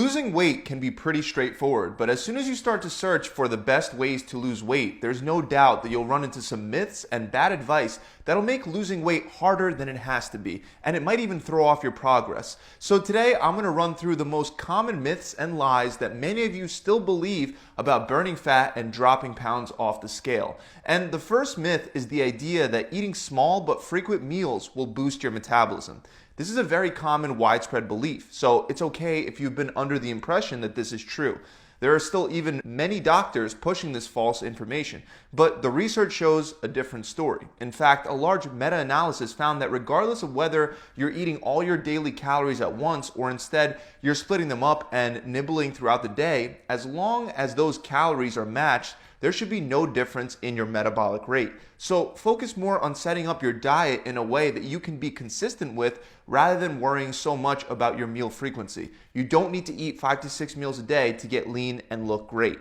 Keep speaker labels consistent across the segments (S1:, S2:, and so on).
S1: Losing weight can be pretty straightforward, but as soon as you start to search for the best ways to lose weight, there's no doubt that you'll run into some myths and bad advice that'll make losing weight harder than it has to be, and it might even throw off your progress. So today, I'm going to run through the most common myths and lies that many of you still believe about burning fat and dropping pounds off the scale. And the first myth is the idea that eating small but frequent meals will boost your metabolism. This is a very common, widespread belief, so it's okay if you've been under the impression that this is true. There are still even many doctors pushing this false information, but the research shows a different story. In fact, a large meta-analysis found that regardless of whether you're eating all your daily calories at once or instead you're splitting them up and nibbling throughout the day, as long as those calories are matched, there should be no difference in your metabolic rate. So focus more on setting up your diet in a way that you can be consistent with rather than worrying so much about your meal frequency. You don't need to eat 5 to 6 meals a day to get lean and look great.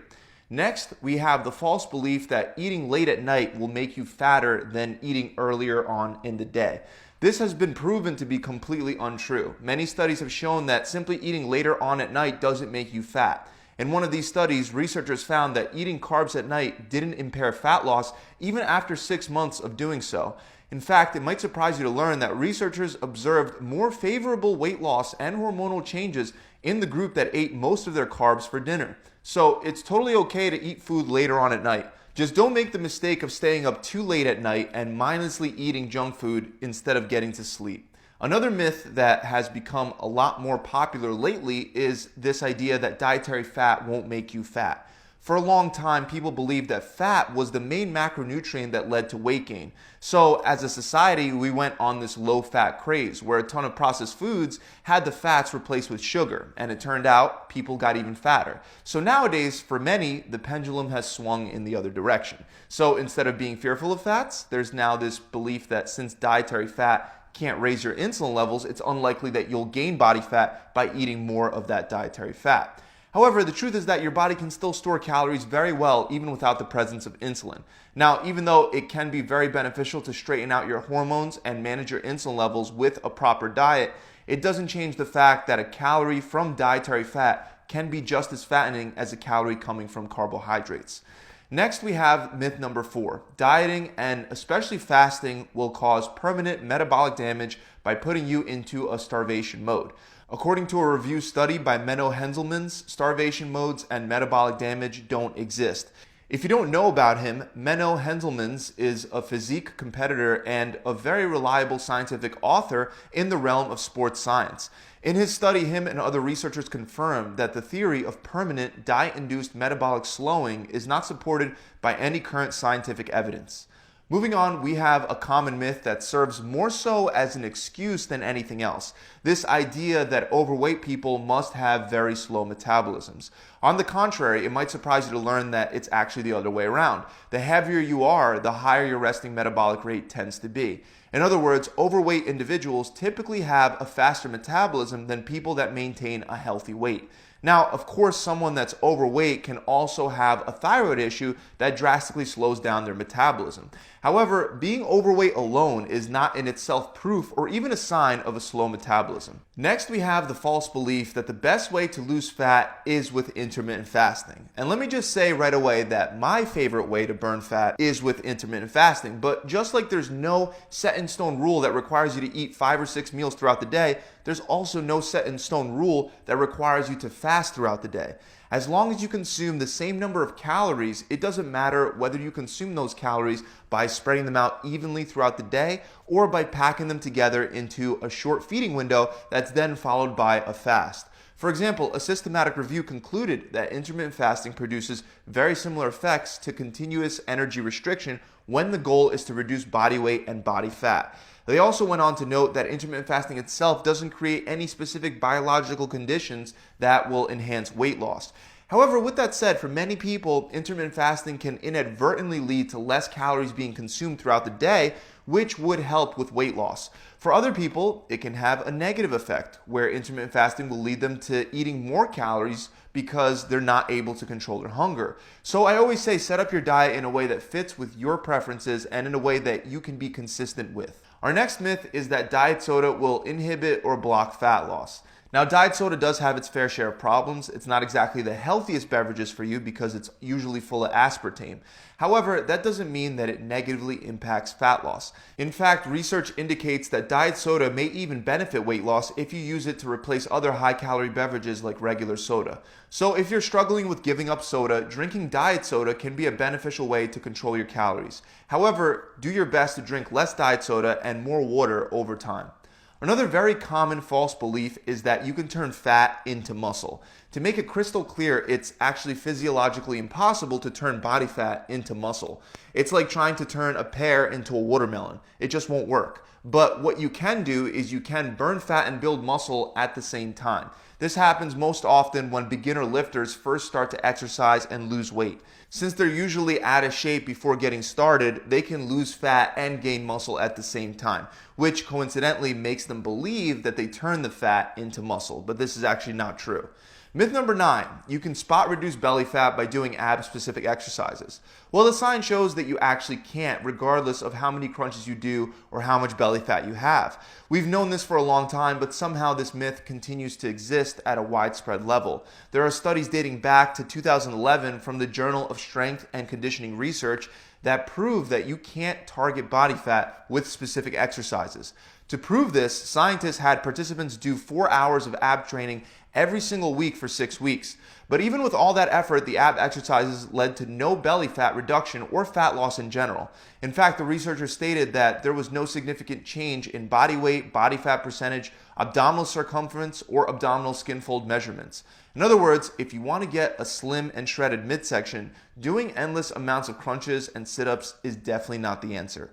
S1: Next, we have the false belief that eating late at night will make you fatter than eating earlier on in the day. This has been proven to be completely untrue. Many studies have shown that simply eating later on at night doesn't make you fat. In one of these studies, researchers found that eating carbs at night didn't impair fat loss even after 6 months of doing so. In fact, it might surprise you to learn that researchers observed more favorable weight loss and hormonal changes in the group that ate most of their carbs for dinner. So it's totally okay to eat food later on at night. Just don't make the mistake of staying up too late at night and mindlessly eating junk food instead of getting to sleep. Another myth that has become a lot more popular lately is this idea that dietary fat won't make you fat. For a long time, people believed that fat was the main macronutrient that led to weight gain. So as a society, we went on this low-fat craze where a ton of processed foods had the fats replaced with sugar, and it turned out people got even fatter. So nowadays, for many, the pendulum has swung in the other direction. So instead of being fearful of fats, there's now this belief that since dietary fat can't raise your insulin levels, it's unlikely that you'll gain body fat by eating more of that dietary fat. However, the truth is that your body can still store calories very well even without the presence of insulin. Now, even though it can be very beneficial to straighten out your hormones and manage your insulin levels with a proper diet, it doesn't change the fact that a calorie from dietary fat can be just as fattening as a calorie coming from carbohydrates. Next, we have myth number 4. Dieting and especially fasting will cause permanent metabolic damage by putting you into a starvation mode. According to a review study by Menno Henselmans, starvation modes and metabolic damage don't exist. If you don't know about him, Menno Henselmans is a physique competitor and a very reliable scientific author in the realm of sports science. In his study, him and other researchers confirmed that the theory of permanent diet-induced metabolic slowing is not supported by any current scientific evidence. Moving on, we have a common myth that serves more so as an excuse than anything else. This idea that overweight people must have very slow metabolisms. On the contrary, it might surprise you to learn that it's actually the other way around. The heavier you are, the higher your resting metabolic rate tends to be. In other words, overweight individuals typically have a faster metabolism than people that maintain a healthy weight. Now, of course, someone that's overweight can also have a thyroid issue that drastically slows down their metabolism. However, being overweight alone is not in itself proof or even a sign of a slow metabolism. Next, we have the false belief that the best way to lose fat is with intermittent fasting. And let me just say right away that my favorite way to burn fat is with intermittent fasting. But just like there's no set in stone rule that requires you to eat 5 or 6 meals throughout the day, there's also no set in stone rule that requires you to fast throughout the day. As long as you consume the same number of calories, it doesn't matter whether you consume those calories by spreading them out evenly throughout the day or by packing them together into a short feeding window that's then followed by a fast. For example, a systematic review concluded that intermittent fasting produces very similar effects to continuous energy restriction when the goal is to reduce body weight and body fat. They also went on to note that intermittent fasting itself doesn't create any specific biological conditions that will enhance weight loss. However, with that said, for many people, intermittent fasting can inadvertently lead to less calories being consumed throughout the day, which would help with weight loss. For other people, it can have a negative effect, where intermittent fasting will lead them to eating more calories because they're not able to control their hunger. So I always say set up your diet in a way that fits with your preferences and in a way that you can be consistent with. Our next myth is that diet soda will inhibit or block fat loss. Now, diet soda does have its fair share of problems. It's not exactly the healthiest beverages for you because it's usually full of aspartame. However, that doesn't mean that it negatively impacts fat loss. In fact, research indicates that diet soda may even benefit weight loss if you use it to replace other high-calorie beverages like regular soda. So if you're struggling with giving up soda, drinking diet soda can be a beneficial way to control your calories. However, do your best to drink less diet soda and more water over time. Another very common false belief is that you can turn fat into muscle. To make it crystal clear, it's actually physiologically impossible to turn body fat into muscle. It's like trying to turn a pear into a watermelon. It just won't work. But what you can do is you can burn fat and build muscle at the same time. This happens most often when beginner lifters first start to exercise and lose weight. Since they're usually out of shape before getting started, they can lose fat and gain muscle at the same time, which coincidentally makes them believe that they turn the fat into muscle, but this is actually not true. Myth number 9, you can spot reduce belly fat by doing ab-specific exercises. Well, the science shows that you actually can't, regardless of how many crunches you do or how much belly fat you have. We've known this for a long time, but somehow this myth continues to exist at a widespread level. There are studies dating back to 2011 from the Journal of Strength and Conditioning Research that prove that you can't target body fat with specific exercises. To prove this, scientists had participants do 4 hours of ab training every single week for 6 weeks. But even with all that effort, the ab exercises led to no belly fat reduction or fat loss in general. In fact, the researchers stated that there was no significant change in body weight, body fat percentage, abdominal circumference, or abdominal skin fold measurements. In other words, if you want to get a slim and shredded midsection, doing endless amounts of crunches and sit-ups is definitely not the answer.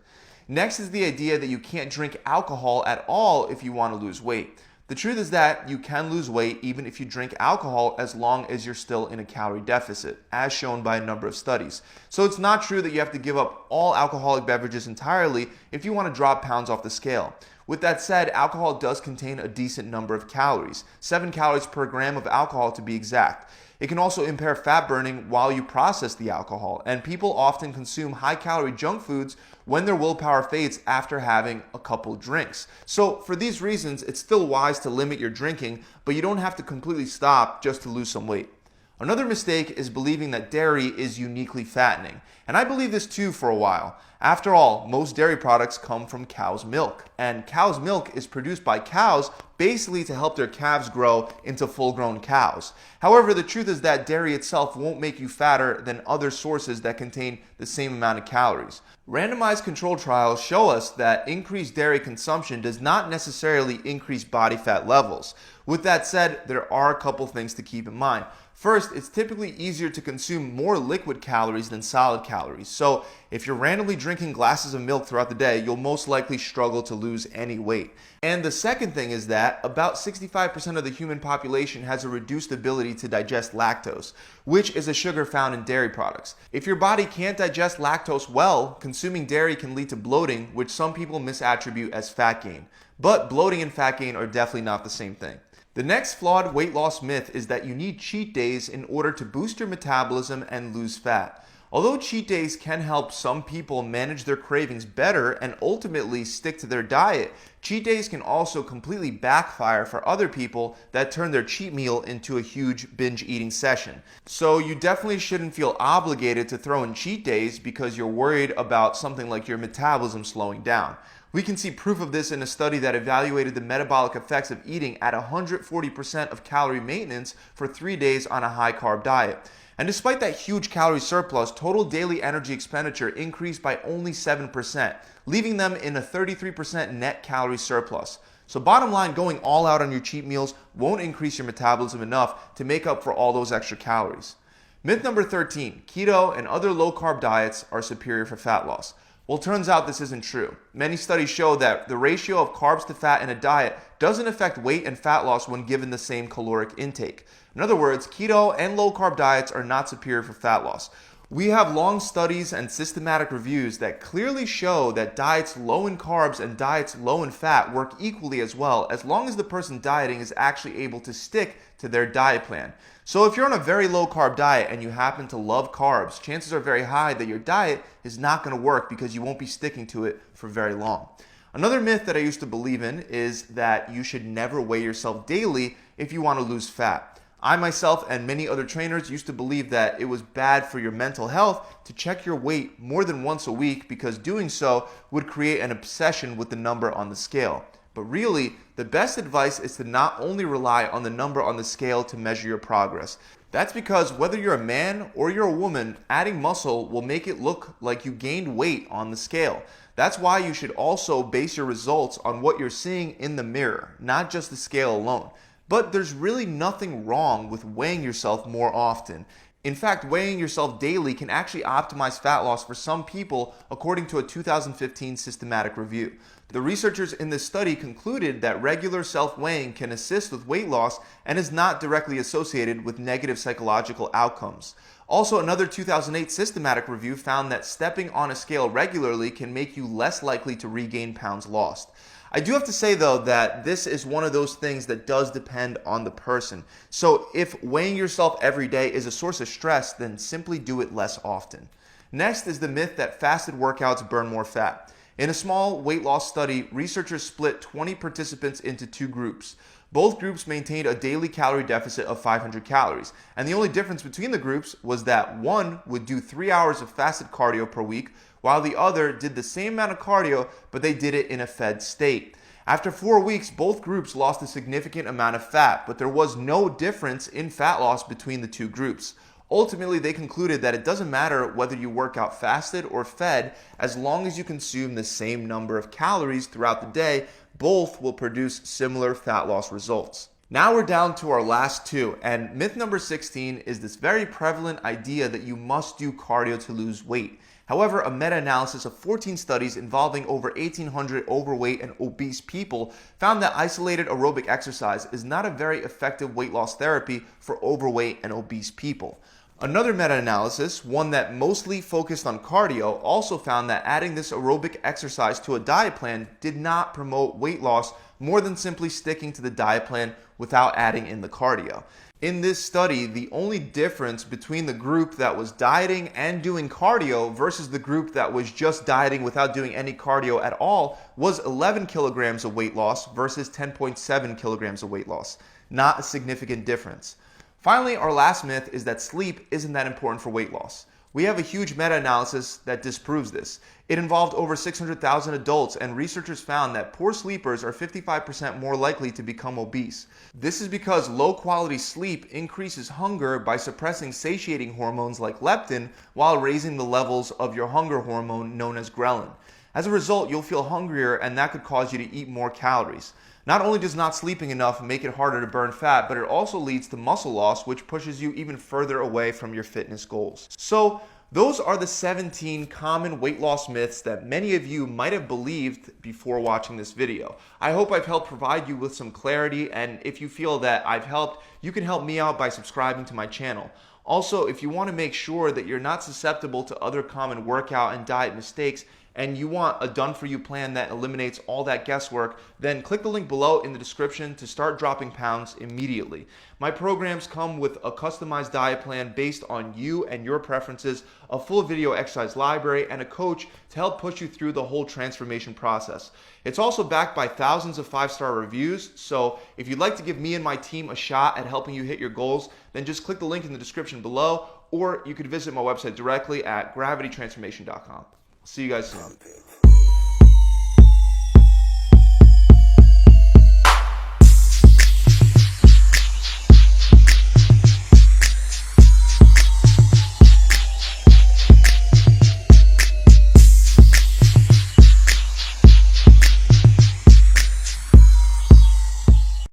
S1: Next is the idea that you can't drink alcohol at all if you want to lose weight. The truth is that you can lose weight even if you drink alcohol as long as you're still in a calorie deficit, as shown by a number of studies. So it's not true that you have to give up all alcoholic beverages entirely if you want to drop pounds off the scale. With that said, alcohol does contain a decent number of calories, 7 calories per gram of alcohol to be exact. It can also impair fat burning while you process the alcohol, and people often consume high-calorie junk foods when their willpower fades after having a couple drinks. So for these reasons, it's still wise to limit your drinking, but you don't have to completely stop just to lose some weight. Another mistake is believing that dairy is uniquely fattening, and I believe this too for a while. After all, most dairy products come from cow's milk, and cow's milk is produced by cows basically to help their calves grow into full-grown cows. However, the truth is that dairy itself won't make you fatter than other sources that contain the same amount of calories. Randomized control trials show us that increased dairy consumption does not necessarily increase body fat levels. With that said, there are a couple things to keep in mind. First, it's typically easier to consume more liquid calories than solid calories. So if you're randomly drinking glasses of milk throughout the day, you'll most likely struggle to lose any weight. And the second thing is that about 65% of the human population has a reduced ability to digest lactose, which is a sugar found in dairy products. If your body can't digest lactose well, consuming dairy can lead to bloating, which some people misattribute as fat gain. But bloating and fat gain are definitely not the same thing. The next flawed weight loss myth is that you need cheat days in order to boost your metabolism and lose fat. Although cheat days can help some people manage their cravings better and ultimately stick to their diet, cheat days can also completely backfire for other people that turn their cheat meal into a huge binge eating session. So you definitely shouldn't feel obligated to throw in cheat days because you're worried about something like your metabolism slowing down. We can see proof of this in a study that evaluated the metabolic effects of eating at 140% of calorie maintenance for 3 days on a high-carb diet. And despite that huge calorie surplus, total daily energy expenditure increased by only 7%, leaving them in a 33% net calorie surplus. So bottom line, going all out on your cheat meals won't increase your metabolism enough to make up for all those extra calories. Myth number 13, keto and other low-carb diets are superior for fat loss. Well, it turns out this isn't true. Many studies show that the ratio of carbs to fat in a diet doesn't affect weight and fat loss when given the same caloric intake. In other words, keto and low-carb diets are not superior for fat loss. We have long studies and systematic reviews that clearly show that diets low in carbs and diets low in fat work equally as well, as long as the person dieting is actually able to stick to their diet plan. So if you're on a very low carb diet and you happen to love carbs, chances are very high that your diet is not going to work because you won't be sticking to it for very long. Another myth that I used to believe in is that you should never weigh yourself daily if you want to lose fat. I myself and many other trainers used to believe that it was bad for your mental health to check your weight more than once a week because doing so would create an obsession with the number on the scale. But really, the best advice is to not only rely on the number on the scale to measure your progress. That's because whether you're a man or you're a woman, adding muscle will make it look like you gained weight on the scale. That's why you should also base your results on what you're seeing in the mirror, not just the scale alone. But there's really nothing wrong with weighing yourself more often. In fact, weighing yourself daily can actually optimize fat loss for some people, according to a 2015 systematic review. The researchers in this study concluded that regular self-weighing can assist with weight loss and is not directly associated with negative psychological outcomes. Also, another 2008 systematic review found that stepping on a scale regularly can make you less likely to regain pounds lost. I do have to say though that this is one of those things that does depend on the person. So if weighing yourself every day is a source of stress, then simply do it less often. Next is the myth that fasted workouts burn more fat. In a small weight loss study, researchers split 20 participants into two groups. Both groups maintained a daily calorie deficit of 500 calories, and the only difference between the groups was that one would do 3 hours of fasted cardio per week, while the other did the same amount of cardio, but they did it in a fed state. After 4 weeks, both groups lost a significant amount of fat, but there was no difference in fat loss between the two groups. Ultimately, they concluded that it doesn't matter whether you work out fasted or fed, as long as you consume the same number of calories throughout the day, both will produce similar fat loss results. Now we're down to our last two, and myth number 16 is this very prevalent idea that you must do cardio to lose weight. However, a meta-analysis of 14 studies involving over 1,800 overweight and obese people found that isolated aerobic exercise is not a very effective weight loss therapy for overweight and obese people. Another meta-analysis, one that mostly focused on cardio, also found that adding this aerobic exercise to a diet plan did not promote weight loss more than simply sticking to the diet plan without adding in the cardio. In this study, the only difference between the group that was dieting and doing cardio versus the group that was just dieting without doing any cardio at all was 11 kilograms of weight loss versus 10.7 kilograms of weight loss. Not a significant difference. Finally, our last myth is that sleep isn't that important for weight loss. We have a huge meta-analysis that disproves this. It involved over 600,000 adults, and researchers found that poor sleepers are 55% more likely to become obese. This is because low-quality sleep increases hunger by suppressing satiating hormones like leptin while raising the levels of your hunger hormone known as ghrelin. As a result, you'll feel hungrier, and that could cause you to eat more calories. Not only does not sleeping enough make it harder to burn fat, but it also leads to muscle loss, which pushes you even further away from your fitness goals. So, those are the 17 common weight loss myths that many of you might have believed before watching this video. I hope I've helped provide you with some clarity, and if you feel that I've helped, you can help me out by subscribing to my channel. Also, if you want to make sure that you're not susceptible to other common workout and diet mistakes, and you want a done-for-you plan that eliminates all that guesswork, then click the link below in the description to start dropping pounds immediately. My programs come with a customized diet plan based on you and your preferences, a full video exercise library, and a coach to help push you through the whole transformation process. It's also backed by thousands of 5-star reviews, so if you'd like to give me and my team a shot at helping you hit your goals, then just click the link in the description below, or you could visit my website directly at gravitytransformation.com. See you guys soon.